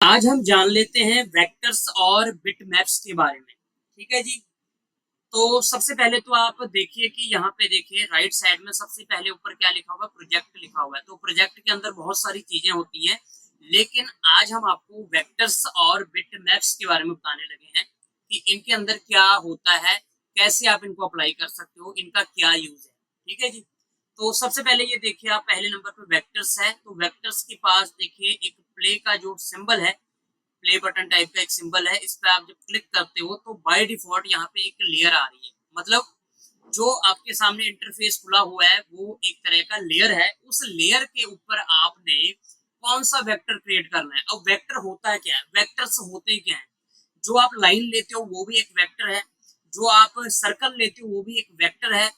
आज हम जान लेते हैं वेक्टर्स और बिटमैप्स के बारे में। ठीक है जी। तो सबसे पहले तो आप देखिए कि यहाँ पे देखिए राइट साइड में सबसे पहले ऊपर क्या लिखा हुआ है, प्रोजेक्ट लिखा हुआ है। तो प्रोजेक्ट के अंदर बहुत सारी चीजें होती हैं, लेकिन आज हम आपको वेक्टर्स और बिटमैप्स के बारे में बताने लगे हैं कि इनके अंदर क्या होता है, कैसे आप इनको अप्लाई कर सकते हो, इनका क्या यूज है। ठीक है जी। तो सबसे पहले ये देखिए, आप पहले नंबर पर वेक्टर्स है, तो वेक्टर्स के पास देखिए एक प्ले का जो सिंबल है, प्ले बटन टाइप का एक सिंबल है। इस पे आप जब क्लिक करते हो तो बाय डिफॉल्ट यहाँ पे एक लेयर आ रही है। मतलब जो आपके सामने इंटरफेस खुला हुआ है वो एक तरह का लेयर है। उस लेयर के ऊपर आपने कौन सा वेक्टर क्रिएट करना है। अब वेक्टर होता है क्या है, वेक्टर्स होते क्या है। जो आप लाइन लेते हो वो भी एक वेक्टर है, जो आप सर्कल लेते हो वो भी एक वेक्टर है,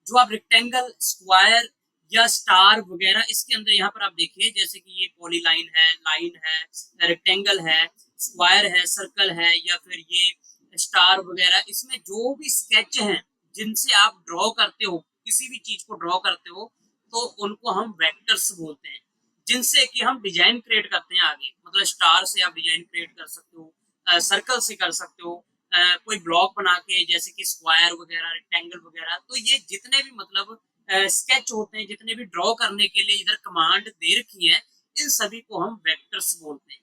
जो आप रेक्टेंगल, स्क्वायर या स्टार वगैरह इसके अंदर यहाँ पर आप देखिए, जैसे कि ये पॉलीलाइन है, लाइन है, रेक्टेंगल है, स्क्वायर है, सर्कल है, या फिर ये स्टार वगैरह, इसमें जो भी स्केच हैं जिनसे आप ड्रॉ करते हो, किसी भी चीज को ड्रॉ करते हो, तो उनको हम वेक्टर्स बोलते हैं। जिनसे कि हम डिजाइन क्रिएट करते हैं आगे। मतलब स्टार से आप डिजाइन क्रिएट कर सकते हो, सर्कल से कर सकते हो, कोई ब्लॉक बना के, जैसे कि स्क्वायर वगैरह, रेक्टेंगल वगैरह। तो ये जितने भी मतलब स्केच होते हैं, जितने भी ड्रॉ करने के लिए इधर कमांड दे रखी है, इन सभी को हम वेक्टर्स बोलते हैं।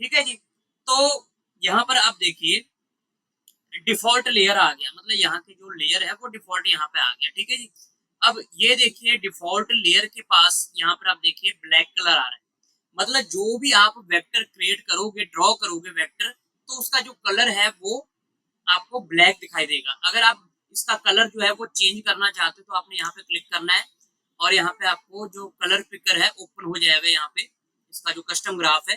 ठीक है जी। तो यहाँ पर आप देखिए डिफॉल्ट लेयर आ गया, मतलब यहाँ की जो लेयर है वो डिफॉल्ट यहाँ पे आ गया। ठीक है जी। अब ये देखिए डिफॉल्ट लेयर के पास यहाँ पर आप देखिए ब्लैक कलर आ रहा है। मतलब जो भी आप वेक्टर क्रिएट करोगे, ड्रॉ करोगे वेक्टर, तो उसका जो कलर है वो आपको ब्लैक दिखाई देगा। अगर आप इसका कलर जो है वो चेंज करना चाहते हो तो आपने यहाँ पे क्लिक करना है, और यहाँ पे आपको जो कलर पिकर है ओपन हो जाएगा। यहाँ पे इसका जो कस्टम ग्राफ है,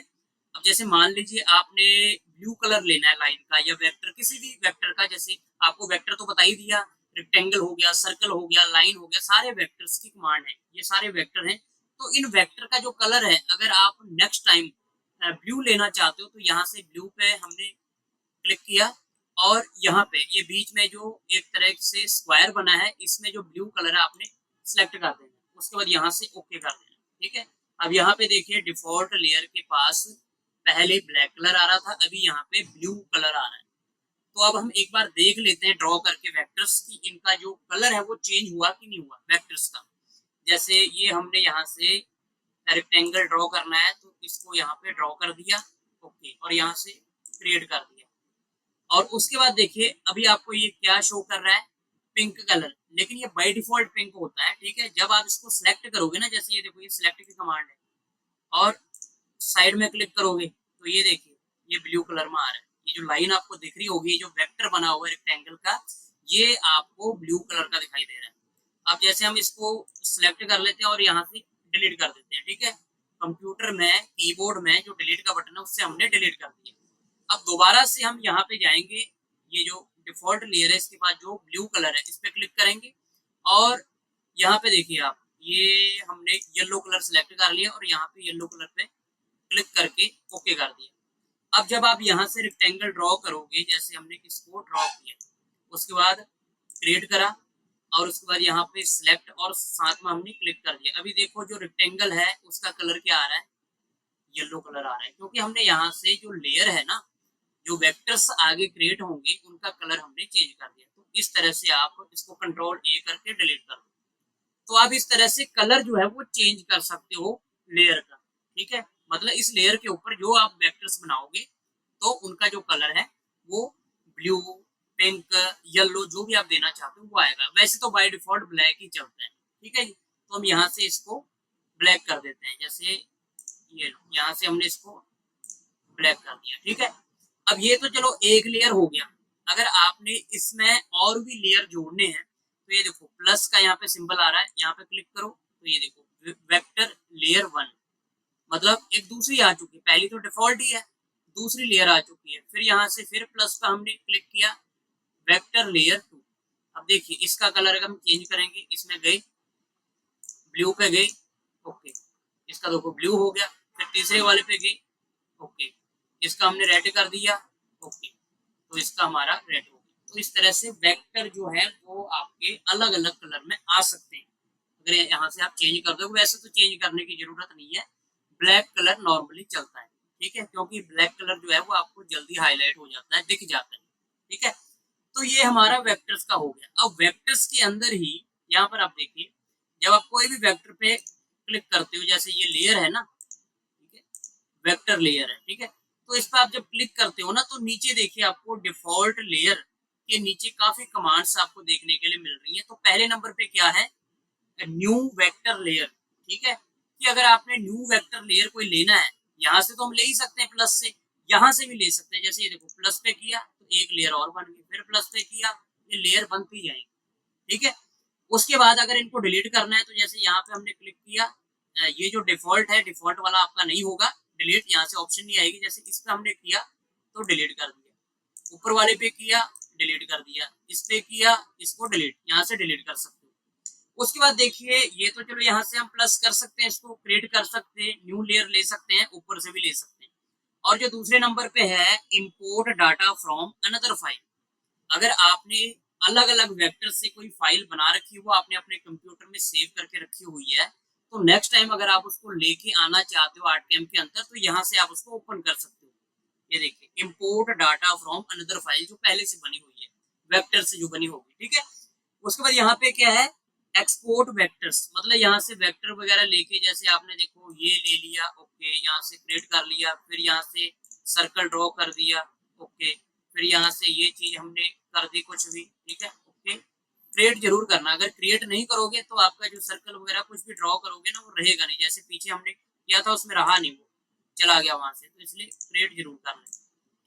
अब जैसे मान लीजिए आपने ब्लू कलर लेना है लाइन का या वेक्टर, किसी भी वेक्टर का। जैसे आपको वेक्टर तो बता ही दिया, रेक्टेंगल हो गया, सर्कल हो गया, लाइन हो गया, सारे वेक्टर्स की कमांड है, ये सारे वेक्टर हैं। तो इन वेक्टर का जो कलर है, अगर आप नेक्स्ट टाइम ब्लू लेना चाहते हो तो यहाँ से ब्लू पे हमने क्लिक किया, और यहाँ पे ये बीच में जो एक तरह से स्क्वायर बना है, इसमें जो ब्लू कलर है आपने सिलेक्ट कर देना, उसके बाद यहाँ से ओके कर देना। ठीक है। अब यहाँ पे देखिए डिफॉल्ट लेयर के पास पहले ब्लैक कलर आ रहा था, अभी यहाँ पे ब्लू कलर आ रहा है। तो अब हम एक बार देख लेते हैं ड्रॉ करके वेक्टर्स की, इनका जो कलर है वो चेंज हुआ कि नहीं हुआ वेक्टर्स का। जैसे ये हमने यहाँ से रेक्टेंगल ड्रॉ करना है, तो इसको यहाँ पे ड्रॉ कर दिया, ओके, और यहाँ से क्रिएट कर दिया। और उसके बाद देखिए अभी आपको ये क्या शो कर रहा है, पिंक कलर, लेकिन ये बाय डिफॉल्ट पिंक होता है। ठीक है। जब आप इसको सिलेक्ट करोगे ना, जैसे ये देखो ये सिलेक्ट की कमांड है, और साइड में क्लिक करोगे तो ये देखिए ये ब्लू कलर में आ रहा है। ये जो लाइन आपको दिख रही होगी, जो वेक्टर बना हुआ है रेक्टेंगल का, ये आपको ब्लू कलर का दिखाई दे रहा है। अब जैसे हम इसको सिलेक्ट कर लेते हैं और यहाँ से डिलीट कर देते हैं। ठीक है। कंप्यूटर में कीबोर्ड में जो डिलीट का बटन है उससे हमने डिलीट कर दिया। अब दोबारा से हम यहाँ पे जाएंगे, ये जो डिफॉल्ट लेयर है इसके पास जो ब्लू कलर है इस पे क्लिक करेंगे, और यहाँ पे देखिए आप, ये हमने येलो कलर सिलेक्ट कर लिया और यहाँ पे येलो कलर पे क्लिक करके ओके कर दिया। अब जब आप यहाँ से रेक्टेंगल ड्रॉ करोगे, जैसे हमने इसको ड्रॉ किया, उसके बाद क्रिएट करा, और उसके बाद यहाँ पे सिलेक्ट और साथ में हमने क्लिक कर दिया। अभी देखो जो रेक्टेंगल है उसका कलर क्या आ रहा है, येलो कलर आ रहा है, क्योंकि हमने यहाँ से जो लेयर है ना, जो वेक्टर्स आगे क्रिएट होंगे उनका कलर हमने चेंज कर दिया। तो इस तरह से आप इसको कंट्रोल ए करके डिलीट कर दो, तो आप इस तरह से कलर जो है वो चेंज कर सकते हो लेयर का। ठीक है। मतलब इस लेयर के ऊपर जो आप वेक्टर्स बनाओगे तो उनका जो कलर है वो ब्लू, पिंक, येलो, जो भी आप देना चाहते हो वो आएगा। वैसे तो बाय डिफॉल्ट ब्लैक ही चलता है। ठीक है जी। तो हम यहाँ से इसको ब्लैक कर देते हैं, जैसे ये यहाँ से हमने इसको ब्लैक कर दिया। ठीक है। अब ये तो चलो एक लेयर हो गया। अगर आपने इसमें और भी लेयर जोड़ने हैं तो ये देखो प्लस का यहाँ पे सिंबल आ रहा है, यहाँ पे क्लिक करो तो ये देखो वेक्टर लेयर 1, मतलब एक दूसरी आ चुकी है। पहली तो डिफॉल्ट ही है, दूसरी लेयर आ चुकी है। फिर यहाँ से फिर प्लस का हमने क्लिक किया, वेक्टर लेयर 2। अब देखिए इसका कलर अगर हम चेंज करेंगे, इसमें गए ब्लू पे गए, ओके, इसका देखो ब्लू हो गया। फिर तीसरे वाले पे गए, ओके, इसका हमने रेड कर दिया, ओके, तो इसका हमारा रेड हो गया। तो इस तरह से वेक्टर जो है वो आपके अलग अलग कलर में आ सकते हैं। अगर यहाँ से आप चेंज कर दो, वैसे तो चेंज करने की जरूरत नहीं है, ब्लैक कलर नॉर्मली चलता है। ठीक है, क्योंकि ब्लैक कलर जो है वो आपको जल्दी हाईलाइट हो जाता है, दिख जाता है, ठीक है। तो ये हमारा वेक्टर्स का हो गया। अब वेक्टर्स के अंदर ही यहाँ पर आप देखिए, जब आप कोई भी वेक्टर पे क्लिक करते हो, जैसे ये लेयर है ना, ठीक है, वेक्टर लेयर है, ठीक है, तो इस पर आप जब क्लिक करते हो ना, तो नीचे देखिए आपको डिफॉल्ट लेयर के नीचे काफी कमांड्स आपको देखने के लिए मिल रही है। तो पहले नंबर पे क्या है, न्यू वेक्टर लेयर, ठीक है, कि अगर आपने न्यू वेक्टर लेयर कोई लेना है, यहाँ से तो हम ले ही सकते हैं प्लस से, यहाँ से भी ले सकते हैं। जैसे ये देखो, प्लस पे किया तो एक लेयर और बन गई, फिर प्लस पे किया, ये लेयर बनती जाएंगी, ठीक है। उसके बाद अगर इनको डिलीट करना है, तो जैसे यहाँ पे हमने क्लिक किया, ये जो डिफॉल्ट है, डिफॉल्ट वाला आपका नहीं होगा डिलीट, यहाँ से ऑप्शन नहीं आएगी। जैसे इस पे हमने किया तो डिलीट कर दिया, ऊपर वाले पे किया डिलीट कर दिया, इस पे किया इसको डिलीट, यहाँ से डिलीट कर सकते हो। उसके बाद देखिए, ये तो चलो यहाँ से हम प्लस कर सकते हैं, इसको क्रिएट कर सकते हैं, न्यू लेयर ले सकते हैं, ऊपर से भी ले सकते हैं। और जो दूसरे नंबर पे है, import data from another file, अगर आपने अलग अलग वेक्टर से कोई फाइल बना रखी है, वो आपने अपने कंप्यूटर में सेव करके रखी हुई है, तो नेक्स्ट टाइम अगर आप उसको लेके आना चाहते हो आर्टकैम के अंदर, तो यहाँ से आप उसको ओपन कर सकते हो। ये देखिए, import data from another file, जो पहले से बनी हुई है, वेक्टर से जो बनी होगी, ठीक है। उसके बाद यहाँ पे क्या है, एक्सपोर्ट वेक्टर्स, मतलब यहाँ से वेक्टर वगैरह लेके, जैसे आपने देखो ये ले लिया, ओके, यहाँ से क्रिएट कर लिया, फिर यहाँ से सर्कल ड्रॉ कर दिया, ओके, फिर यहाँ से ये चीज हमने कर दी कुछ भी, ठीक है, ओके। क्रिएट जरूर करना, अगर क्रिएट नहीं करोगे तो आपका जो सर्कल वगैरह कुछ भी ड्रॉ करोगे ना, वो रहेगा नहीं। जैसे पीछे हमने किया था उसमें रहा नहीं, वो चला गया वहां से, तो इसलिए क्रिएट जरूर करना,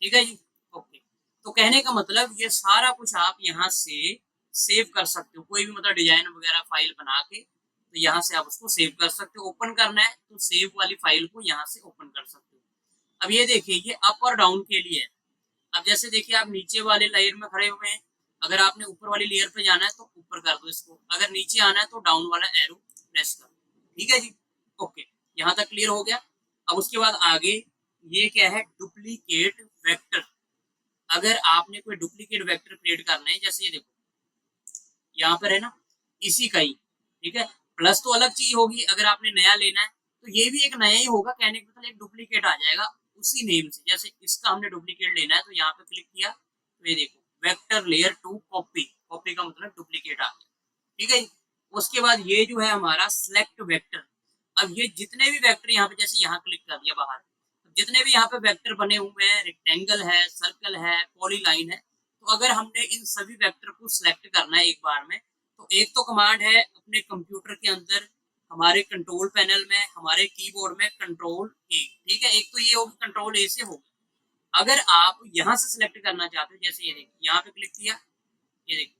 ठीक है जी, ओके। तो कहने का मतलब ये सारा कुछ आप यहाँ से सेव कर सकते हो, कोई भी मतलब डिजाइन वगैरह फाइल बना के, तो यहाँ से आप उसको सेव कर सकते हो। ओपन करना है तो सेव वाली फाइल को यहाँ से ओपन कर सकते हो। अब ये देखिए, ये अप और डाउन के लिए है। अब जैसे देखिए, आप नीचे वाले लेयर में खड़े हुए हैं, अगर आपने ऊपर वाली लेयर पे जाना है तो ऊपर कर दो इसको, अगर नीचे आना है तो डाउन वाला एरो प्रेस कर दो, ठीक है जी, ओके। यहाँ तक क्लियर हो गया। अब उसके बाद आगे ये क्या है, डुप्लीकेट वेक्टर। अगर आपने कोई डुप्लीकेट वेक्टर क्रिएट करना है, जैसे ये देखो यहाँ पर है ना, इसी का ही, ठीक है, प्लस तो अलग चीज होगी, अगर आपने नया लेना है तो ये भी एक नया ही होगा, कहने का मतलब एक डुप्लीकेट आ जाएगा उसी नेम से। जैसे इसका हमने डुप्लीकेट लेना है, तो यहाँ पे क्लिक किया, तो ये देखो vector layer to copy, copy का मतलब डुप्लीकेट आ गया, ठीक है। उसके बाद ये जो है हमारा सिलेक्ट वेक्टर। अब ये जितने भी वेक्टर यहाँ पे, जैसे यहाँ क्लिक कर दिया बाहर, जितने भी यहाँ पे वेक्टर बने हुए हैं, रेक्टेंगल है, सर्कल है, पॉलीलाइन है, तो अगर हमने इन सभी वेक्टर को सिलेक्ट करना है एक बार में, तो एक तो कमांड है अपने कंप्यूटर के अंदर, हमारे कंट्रोल पैनल में, हमारे कीबोर्ड में कंट्रोल ए, ठीक है, एक तो ये होगी, कंट्रोल ए से होगी। अगर आप यहाँ से सिलेक्ट करना चाहते हो, जैसे ये देखिए यहाँ पे क्लिक किया, ये देखिए,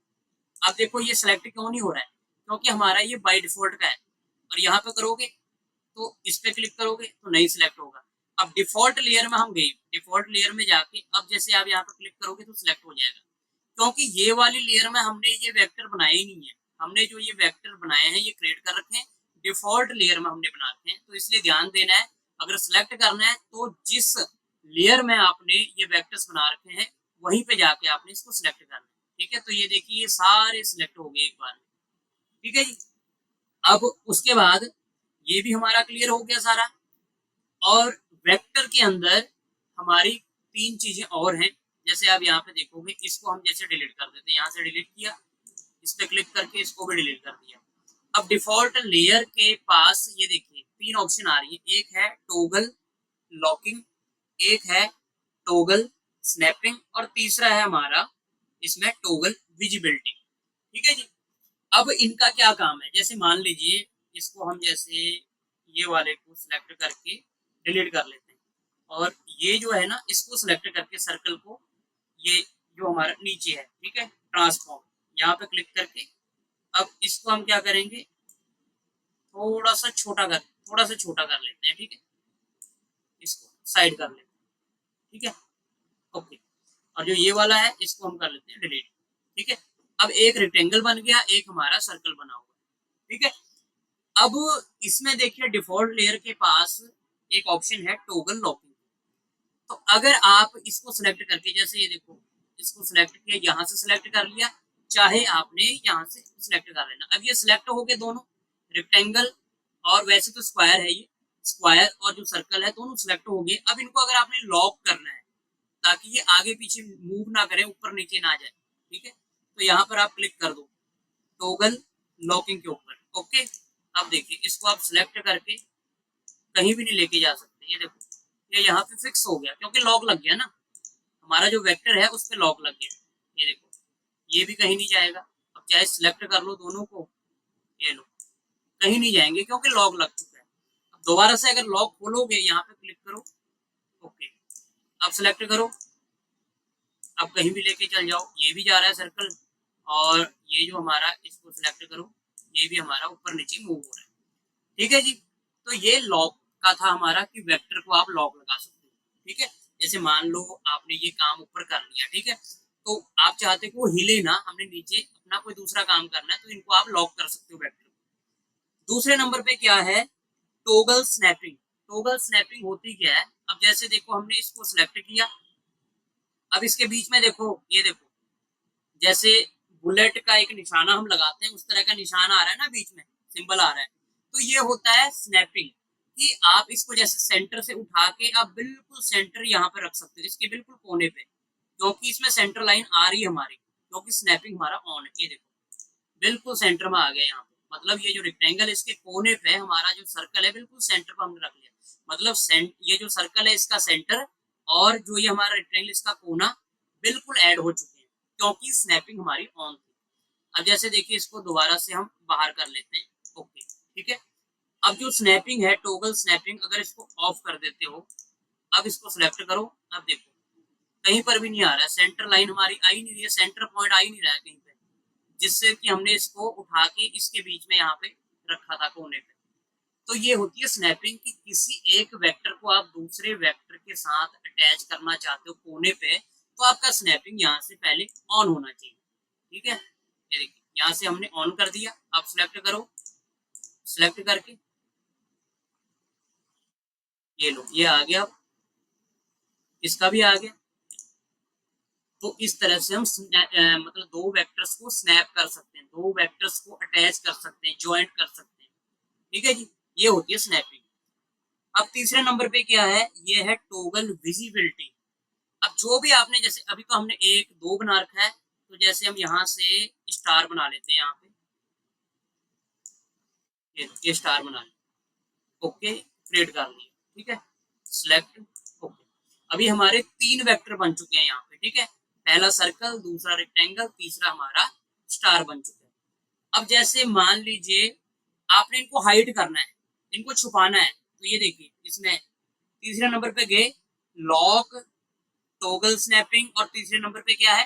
अब देखो ये सिलेक्ट क्यों नहीं हो रहा है, क्योंकि हमारा ये बाय डिफॉल्ट का है। और यहाँ पे करोगे तो इस पे क्लिक करोगे तो नहीं सिलेक्ट होगा। अब डिफॉल्ट लेयर में हम गए, डिफॉल्ट लेयर में जाके अब जैसे आप यहाँ पे क्लिक करोगे तो सिलेक्ट हो जाएगा, क्योंकि ये वाली लेयर में हमने ये वेक्टर बनाए ही नहीं है। हमने जो ये वेक्टर बनाए हैं ये क्रिएट कर रखे हैं, डिफॉल्ट लेयर में हमने बना रखे हैं, तो इसलिए ध्यान देना है। अगर सिलेक्ट करना है तो जिस लेयर में आपने ये वेक्टर्स बना रखे हैं वहीं पे जाके आपने इसको सिलेक्ट करना है, ठीक है। तो ये देखिए, ये सारे सिलेक्ट हो गए एक बार में, ठीक है जी। अब उसके बाद ये भी हमारा क्लियर हो गया सारा। और वेक्टर के अंदर हमारी तीन चीजें और हैं, जैसे आप यहाँ पे देखोगे, इसको हम जैसे डिलीट कर देते हैं, यहाँ से डिलीट किया, इस पे क्लिक करके इसको भी डिलीट कर दिया। अब डिफॉल्ट लेयर के पास ये देखिए तीन ऑप्शन आ रही है, एक है टोगल लॉकिंग, एक है टोगल स्नैपिंग, और तीसरा है हमारा इसमें टोगल विजिबिलिटी, ठीक है जी। अब इनका क्या काम है, जैसे मान लीजिए इसको हम जैसे ये वाले को सिलेक्ट करके डिलीट कर लेते हैं, और ये जो है ना इसको सिलेक्ट करके सर्कल को, ये जो हमारा नीचे है, ठीक है, ट्रांसफॉर्म, यहाँ पे क्लिक करके अब इसको हम क्या करेंगे, थोड़ा सा छोटा कर लेते हैं, ठीक है, इसको साइड कर लेते हैं, ठीक है, ओके। और जो ये वाला है इसको हम कर लेते हैं डिलीट, ठीक है। अब एक रेक्टेंगल बन गया, एक हमारा सर्कल बना हुआ, ठीक है। अब इसमें देखिए डिफॉल्ट लेयर के पास एक ऑप्शन है टोगल लॉकिंग। तो अगर आप इसको सिलेक्ट करके, जैसे ये देखो, इसको सिलेक्ट किया, यहाँ से सिलेक्ट कर लिया, चाहे आपने यहाँ से सिलेक्ट कर लेना। अब ये सिलेक्ट हो गए दोनों, रेक्टेंगल और वैसे तो स्क्वायर है, ये स्क्वायर और जो सर्कल है दोनों सिलेक्ट हो गए। अब इनको अगर आपने लॉक करना है ताकि ये आगे पीछे मूव ना करे, ऊपर नीचे ना जाए, ठीक है, तो यहाँ पर आप क्लिक कर दो टॉगल लॉकिंग के ऊपर। ओके, अब देखिए इसको आप सिलेक्ट करके कहीं भी नहीं लेके जा सकते। ये देखो ये यहाँ पे फिक्स हो गया क्योंकि लॉक लग गया ना, हमारा जो वेक्टर है उस पर लॉक लग गया। ये देखो ये भी कहीं नहीं जाएगा। अब चाहे सिलेक्ट कर लो दोनों को, ये लो कहीं नहीं जाएंगे क्योंकि लॉक लग चुका है। अब दोबारा से अगर लॉक खोलोगे यहाँ पे क्लिक करो। ओके, अब सिलेक्ट करो, अब कहीं भी लेके चल जाओ, ये भी जा रहा है सर्कल, और ये जो हमारा इसको सिलेक्ट करो, ये भी हमारा ऊपर नीचे मूव हो रहा है। ठीक है जी, तो ये लॉक का था हमारा कि वेक्टर को आप लॉक लगा सकते हो। ठीक है, जैसे मान लो आपने ये काम ऊपर कर लिया, ठीक है, तो आप चाहते हो वो हिले ना, हमने नीचे अपना कोई दूसरा काम करना है, तो इनको आप लॉक कर सकते हो वेक्टर। दूसरे नंबर पे क्या है, टॉगल स्नैपिंग। टॉगल स्नैपिंग होती क्या है, अब जैसे देखो हमने इसको सिलेक्ट किया, अब इसके बीच में देखो, ये देखो जैसे बुलेट का एक निशाना हम लगाते हैं उस तरह का निशान आ रहा है ना, बीच में सिंबल आ रहा है, तो ये होता है स्नैपिंग, कि आप इसको जैसे सेंटर से उठा के आप बिल्कुल सेंटर यहाँ पे रख सकते हो, इसके बिल्कुल कोने पे, क्योंकि इसमें सेंटर लाइन आ रही है हमारी, क्योंकि स्नैपिंग हमारा ऑन है। ये देखो बिल्कुल सेंटर में आ गया यहाँ पे, मतलब ये जो रेक्टेंगल इसके कोने पे हमारा जो सर्कल है बिल्कुल सेंटर पर हमने रख लिया, मतलब ये जो सर्कल है इसका सेंटर और जो ये हमारा रेक्टेंगल इसका कोना बिल्कुल ऐड हो चुके हैं, क्योंकि स्नैपिंग हमारी ऑन थी। अब जैसे देखिए इसको दोबारा से हम बाहर कर लेते हैं। ओके, ठीक है, अब जो स्नैपिंग है टॉगल स्नैपिंग, अगर इसको ऑफ कर देते हो, अब इसको सिलेक्ट करो, अब देखो कहीं पर भी नहीं आ रहा है, सेंटर लाइन हमारी आ ही नहीं रही है, सेंटर पॉइंट आ ही नहीं रहा है कहीं पे, जिससे कि हमने इसको उठा के इसके बीच में यहाँ पे रखा था कोने पे। तो ये होती है स्नैपिंग, कि किसी एक वेक्टर को आप दूसरे वेक्टर के साथ अटैच करना चाहते हो कोने पे, तो आपका स्नैपिंग यहाँ से पहले ऑन होना चाहिए। ठीक है, ये देखिए यहाँ से हमने ऑन कर दिया, अब सिलेक्ट करो, सिलेक्ट करके ये लो ये आ गया, इसका भी आ गया। तो इस तरह से हम मतलब दो वेक्टर्स को स्नैप कर सकते हैं, दो वेक्टर्स को अटैच कर सकते हैं, ज्वाइंट कर सकते हैं। ठीक है जी, ये होती है स्नैपिंग। अब तीसरे नंबर पे क्या है, ये है टॉगल विजिबिलिटी। अब जो भी आपने, जैसे अभी तो हमने एक दो बना रखा है, तो जैसे हम यहाँ से स्टार बना लेते हैं, यहाँ पे ये स्टार बना लिया। ओके, क्रिएट कर लिया, ठीक है, सिलेक्ट। ओके, अभी हमारे तीन वेक्टर बन चुके हैं यहाँ पे। ठीक है, पहला सर्कल, दूसरा रेक्टेंगल, तीसरा हमारा स्टार बन चुका है। अब जैसे मान लीजिए आपने इनको हाइड करना है, इनको छुपाना है, तो ये देखिए इसमें तीसरे नंबर पे गए लॉक, टॉगल स्नैपिंग, और तीसरे नंबर पे क्या है,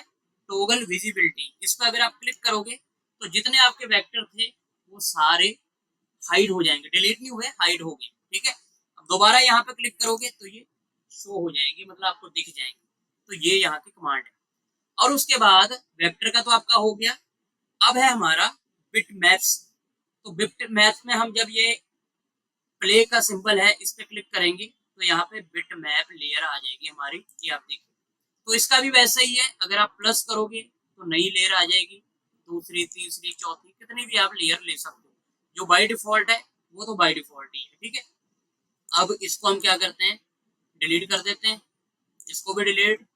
टॉगल विजिबिलिटी। इस पर अगर आप क्लिक करोगे तो जितने आपके वेक्टर थे वो सारे हाइड हो जाएंगे, डिलीट नहीं हुए, हाइड हो गए। ठीक है, अब दोबारा यहाँ पे क्लिक करोगे तो ये शो हो जाएंगे, मतलब आपको दिख जाएंगे। तो ये यहाँ की कमांड है। और उसके बाद वेक्टर का तो आपका हो गया, अब है हमारा बिट मैप्स। तो बिट मैप्स में हम जब ये प्ले का सिंबल है इस पे क्लिक करेंगे तो यहाँ पे बिट मैप लेयर आ जाएगी हमारी, ये आप देखिए। तो इसका भी वैसा ही है, अगर आप प्लस करोगे तो नई लेयर आ जाएगी, दूसरी तीसरी चौथी कितनी भी आप लेयर ले सकते हो। जो बाय डिफॉल्ट है वो तो बाय डिफॉल्ट ही है। ठीक है, अब इसको हम क्या करते हैं, डिलीट कर देते हैं, इसको भी डिलीट,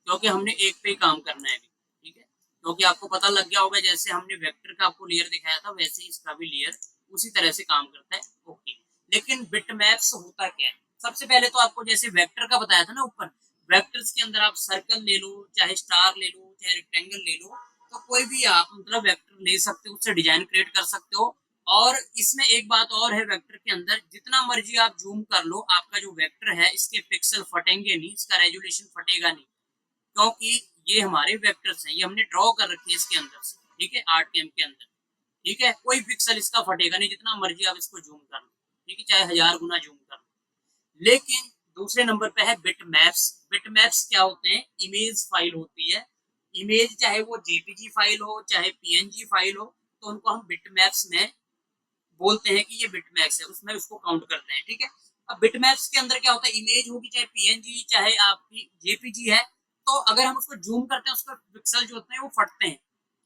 क्योंकि हमने एक पे ही काम करना है अभी। ठीक है, क्योंकि आपको पता लग गया होगा जैसे हमने वेक्टर का आपको लेयर दिखाया था वैसे ही इसका भी लेयर उसी तरह से काम करता है। ओके, लेकिन बिटमैप्स होता क्या है, सबसे पहले तो आपको जैसे वेक्टर का बताया था ना ऊपर, वेक्टर्स के अंदर आप सर्कल ले लो, चाहे स्टार ले लो, चाहे रेक्टेंगल ले लो, तो कोई भी आप मतलब वेक्टर ले सकते हो, उससे डिजाइन क्रिएट कर सकते हो। और इसमें एक बात और है, वेक्टर के अंदर जितना मर्जी आप जूम कर लो, आपका जो वेक्टर है इसके पिक्सल फटेंगे नहीं, इसका रेजोल्यूशन फटेगा नहीं, क्योंकि ये हमारे वेक्टर्स हैं, ये हमने ड्रॉ कर रखे हैं इसके अंदर से। ठीक है, आर्टकेम के अंदर। ठीक है, कोई पिक्सल इसका फटेगा नहीं, जितना मर्जी आप इसको जूम कर लो, ठीक है, चाहे 1000 गुना जूम कर लो। लेकिन दूसरे नंबर पे है बिट मैप्स। बिट मैप्स क्या होते हैं, इमेज फाइल होती है, इमेज चाहे वो जेपीजी फाइल हो चाहे पीएनजी फाइल हो, तो उनको हम बिट मैप्स में बोलते हैं कि ये बिटमैप्स है, उसमें उसको काउंट करते हैं। ठीक है, अब बिटमैप्स के अंदर क्या होता है, इमेज होगी चाहे पीएनजी चाहे आपकी जेपीजी है, तो अगर हम उसको जूम करते हैं उसका पिक्सल जो होते हैं वो फटते हैं।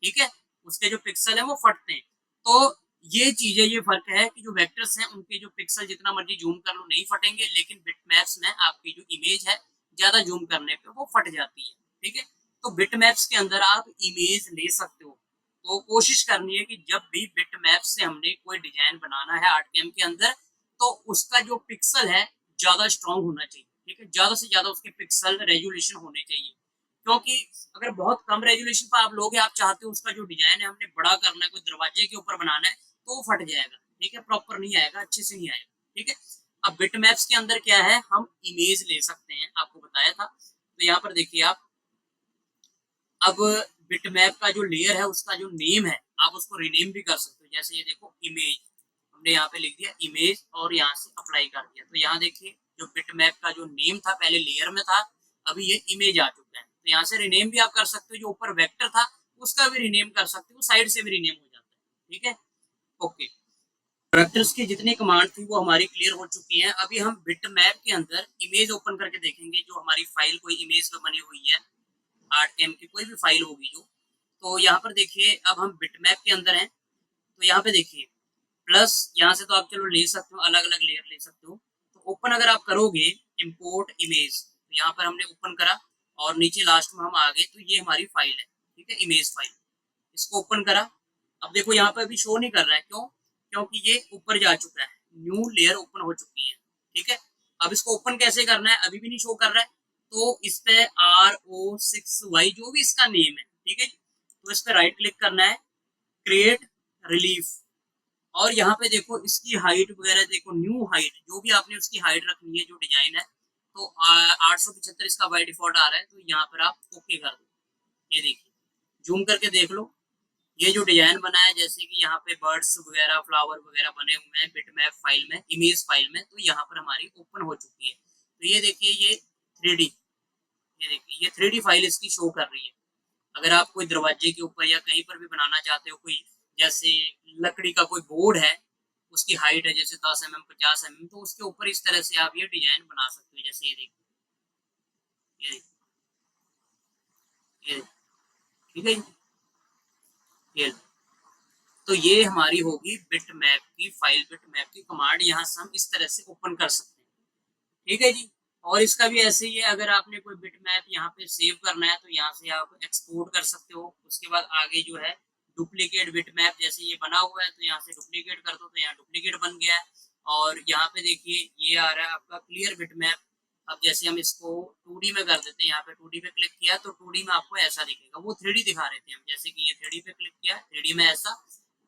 ठीक है, उसके जो पिक्सल है वो फटते हैं। तो ये चीजें, ये फर्क है कि जो वेक्टर्स हैं उनके जो पिक्सल जितना मर्जी जूम कर लो नहीं फटेंगे, लेकिन बिटमैप्स में आपकी जो इमेज है ज्यादा जूम करने पे वो फट जाती है। ठीक है, तो बिटमैप्स के अंदर आप इमेज ले सकते हो। तो कोशिश करनी है कि जब भी बिटमैप से हमने कोई डिजाइन बनाना है आर्टकैम के अंदर, तो उसका जो पिक्सल है ज्यादा स्ट्रांग होना चाहिए। ठीक है, ज्यादा से ज्यादा उसके पिक्सल रेजोल्यूशन होने चाहिए, क्योंकि अगर बहुत कम रेजोल्यूशन पर आप लोग आप चाहते हो उसका जो डिजाइन है हमने बड़ा करना है, कोई दरवाजे के ऊपर बनाना है, तो वो फट जाएगा। ठीक है, प्रॉपर नहीं आएगा, अच्छे से नहीं आएगा। ठीक है, अब बिटमैप्स के अंदर क्या है, हम इमेज ले सकते हैं, आपको बताया था। तो यहाँ पर देखिए आप, अब बिटमैप का जो लेयर है उसका जो नेम है आप उसको रीनेम भी कर सकते हो। जैसे ये देखो इमेज, हमने यहाँ पे लिख दिया इमेज और यहाँ से अप्लाई कर दिया। तो यहाँ देखिए जो बिटमैप का जो नेम था पहले लेयर में था, अभी ये इमेज आ चुका है। तो यहाँ से रीनेम भी आप कर सकते हो, जो ऊपर वेक्टर था उसका भी रीनेम कर सकते हो, साइड से भी रीनेम हो जाता है। ठीक है, ओके। वेक्टर्स की जितनी कमांड थी वो हमारी क्लियर हो चुकी हैं। अभी हम बिटमैप के अंदर इमेज ओपन करके देखेंगे, जो हमारी फाइल कोई इमेज में बनी हुई है, आर्टकैम की कोई भी फाइल होगी जो। तो यहाँ पर देखिए अब हम बिटमैप के अंदर हैं, तो यहाँ पे देखिए प्लस, यहाँ से तो आप चलो ले सकते हो, अलग अलग लेयर ले सकते हो। तो ओपन अगर आप करोगे इंपोर्ट इमेज, तो यहाँ पर हमने ओपन करा और नीचे लास्ट में हम आ गए, तो ये हमारी फाइल है। ठीक है, इमेज फाइल, इसको ओपन करा। अब देखो यहाँ पे अभी शो नहीं कर रहा है, क्यों? क्योंकि ये ऊपर जा चुका है, न्यू लेयर ओपन हो चुकी है। ठीक है, अब इसको ओपन कैसे करना है, अभी भी नहीं शो कर रहा है। तो इस पे RO6Y जो भी इसका नेम है, ठीक है, तो इस पे राइट क्लिक करना है, क्रिएट रिलीफ, और यहाँ पे देखो इसकी हाइट वगैरह देखो, न्यू हाइट जो भी आपने उसकी हाइट रखनी है जो डिजाइन है, तो 875 इसका बाय डिफॉल्ट आ रहा है, तो यहाँ पर आप ओके कर दो। ये देखिए जूम करके देख लो, ये जो डिजाइन बना है, जैसे कि यहाँ पे बर्ड्स वगैरह फ्लावर वगैरह बने हुए हैं बिटमैप फाइल में, इमेज फाइल में, तो यहाँ पर हमारी ओपन हो चुकी है। तो ये देखिए ये 3D, ये देखिए ये 3D फाइल इसकी शो कर रही है। अगर आप कोई दरवाजे के ऊपर या कहीं पर भी बनाना चाहते हो, कोई जैसे लकड़ी का कोई बोर्ड है, उसकी हाइट है जैसे 10 mm 50 mm, तो उसके ऊपर इस तरह से आप ये डिजाइन बना सकते हो। जैसे ये देखिए, ये देखिए, ये ठीक है, ये तो ये हमारी होगी बिटमैप की फाइल, बिटमैप की कमांड, यहाँ से हम इस तरह से ओपन कर सकते हैं। ठीक है जी, और इसका भी ऐसे ही है, अगर आपने कोई बिटमैप यहाँ पे सेव करना है तो यहाँ से आप एक्सपोर्ट कर सकते हो। उसके बाद आगे जो है डुप्लीकेट बिटमैप, जैसे ये बना हुआ है तो यहाँ से डुप्लीकेट कर दो, तो यहाँ डुप्लीकेट बन गया है। और यहाँ पे देखिए ये आ रहा है आपका क्लियर बिटमैप। अब जैसे हम इसको 2D में कर देते हैं, यहाँ पे 2D पे क्लिक किया तो 2D में आपको ऐसा दिखेगा, वो 3D दिखा रहे थे हम, जैसे कि ये 3D पे क्लिक किया 3D में ऐसा,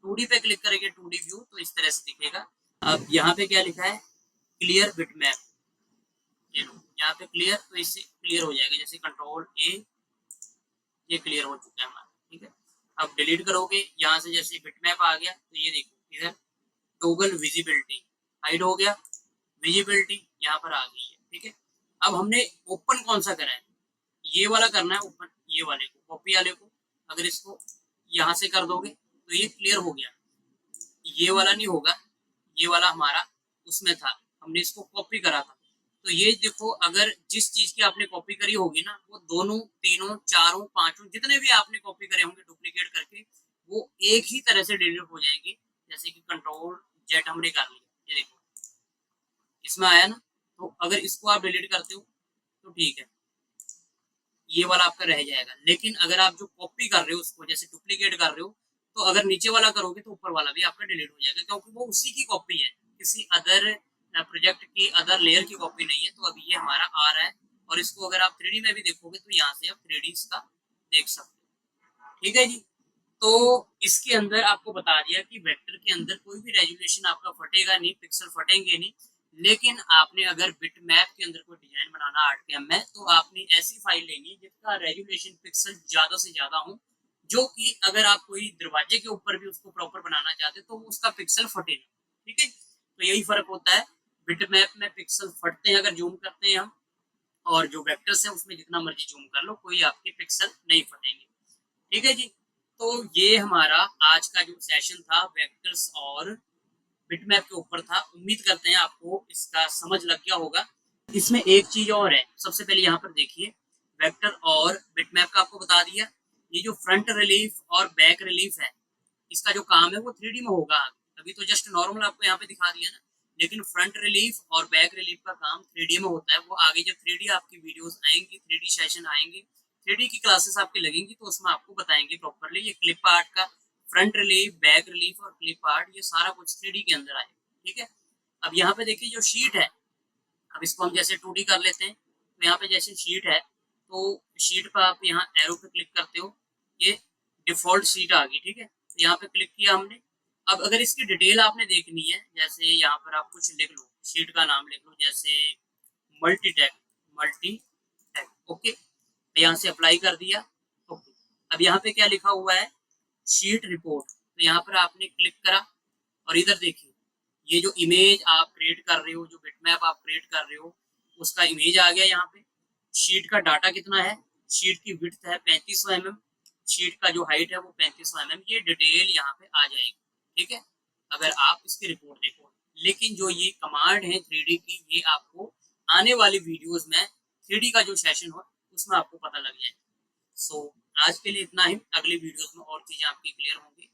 2D पे क्लिक करेंगे 2D व्यू तो इस तरह से दिखेगा। अब यहाँ पे क्या लिखा है, क्लियर बिटमैप, ये लो यहाँ पे क्लियर, तो इससे क्लियर हो जाएगा, जैसे कंट्रोल A, ये क्लियर हो चुका है हमारा। ठीक है, अब डिलीट करोगे यहाँ से, जैसे बिटमैप आ गया तो ये देखो इधर टोगल विजिबिलिटी हाइड हो गया, विजिबिलिटी यहाँ पर आ गई है। ठीक है, अब हमने ओपन कौन सा करा है, ये वाला करना है ओपन, ये वाले को, कॉपी वाले को। अगर इसको यहाँ से कर दोगे तो ये क्लियर हो गया, ये वाला नहीं होगा, ये वाला हमारा उसमें था, हमने इसको कॉपी करा था। तो ये देखो अगर जिस चीज की आपने कॉपी करी होगी ना, वो दोनों तीनों चारों पांचों जितने भी आपने कॉपी करे होंगे डुप्लीकेट करके, वो एक ही तरह से डिलीट हो जाएंगे। जैसे कि कंट्रोल Z हमने कर लिया, ये देखो इसमें आया ना, तो अगर इसको आप डिलीट करते हो तो ठीक है, ये वाला आपका रह जाएगा। लेकिन अगर आप जो कॉपी कर रहे हो उसको जैसे डुप्लीकेट कर रहे हो, तो अगर नीचे वाला करोगे तो ऊपर वाला भी आपका डिलीट हो जाएगा, क्योंकि वो उसी की कॉपी है, किसी अदर प्रोजेक्ट की अदर लेयर की कॉपी नहीं है। तो अभी ये हमारा आ रहा है, और इसको अगर आप 3D में भी देखोगे तो यहाँ से आप 3D इसका देख सकते हो। ठीक है जी, तो इसके अंदर आपको बता दिया कि वेक्टर के अंदर कोई भी रेजोल्यूशन आपका फटेगा नहीं, पिक्सल फटेंगे नहीं। लेकिन आपने अगर बिटमैप के अंदर कोई डिजाइन बनाना आर्टकैम में, तो आपने ऐसी फाइल लेनी है जिसका रेजोल्यूशन पिक्सल ज्यादा से ज्यादा हो, जो कि अगर आप कोई दरवाजे के ऊपर भी उसको प्रॉपर बनाना चाहते तो उसका पिक्सल फटे नहीं। ठीक है, तो यही फर्क होता है, बिटमैप में पिक्सल फटते हैं अगर जूम करते हैं हम, और जो वेक्टर्स है उसमें जितना मर्जी जूम कर लो कोई आपके पिक्सल नहीं फटेंगे। ठीक है जी, तो ये हमारा आज का जो सेशन था वेक्टर्स और बिटमैप के ऊपर था। उम्मीद करते हैं आपको इसका समझ लग गया होगा। इसमें एक चीज और है, सबसे पहले यहाँ पर देखिए, वेक्टर और बिटमैप का आपको बता दिया। ये जो फ्रंट रिलीफ और बैक रिलीफ है, इसका जो काम है वो 3D में होगा। अभी तो जस्ट नॉर्मल आपको यहाँ पे दिखा दिया ना, लेकिन फ्रंट रिलीफ और बैक रिलीफ का काम 3D में होता है। वो आगे जब 3D आपकी वीडियोस आएंगी, 3D सेशन आएंगे, 3D की क्लासेस आपकी लगेंगी, तो उसमें आपको बताएंगे प्रॉपरली। ये क्लिप आर्ट का फ्रंट रिलीफ, बैक रिलीफ और क्लिप आर्ट, ये सारा कुछ 3D के अंदर आएगा, ठीक है। अब यहाँ पे देखिए जो शीट है, अब इसको हम जैसे 2D कर लेते हैं। तो यहाँ पे जैसे शीट है, तो शीट पर आप यहाँ एरो पे क्लिक करते हो, ये डिफॉल्ट शीट आ गई, ठीक है। तो यहाँ पे क्लिक किया हमने। अब अगर इसकी डिटेल आपने देखनी है, जैसे यहाँ पर आप कुछ लिख लो, शीट का नाम लिख लो, जैसे मल्टीटेक, मल्टीटेक, ओके। यहाँ से अप्लाई कर दिया, ओके। अब यहाँ पे क्या लिखा हुआ है, शीट रिपोर्ट। तो यहाँ पर आपने क्लिक करा और इधर देखिए, ये जो इमेज आप क्रिएट कर रहे हो, जो बिटमैप आप क्रिएट कर रहे हो, उसका इमेज आ गया यहाँ पे। शीट का डाटा कितना है, शीट की विड्थ है 3500 mm, शीट का जो हाइट है वो 3500 mm, ये डिटेल यहाँ पे आ जाएगी, ठीक है, अगर आप इसकी रिपोर्ट देखो। लेकिन जो ये कमांड है 3D की, ये आपको आने वाली वीडियोस में 3D का जो सेशन हो उसमें आपको पता लग जाए। सो आज के लिए इतना ही, अगली वीडियोस में और चीजें आपकी क्लियर होंगी।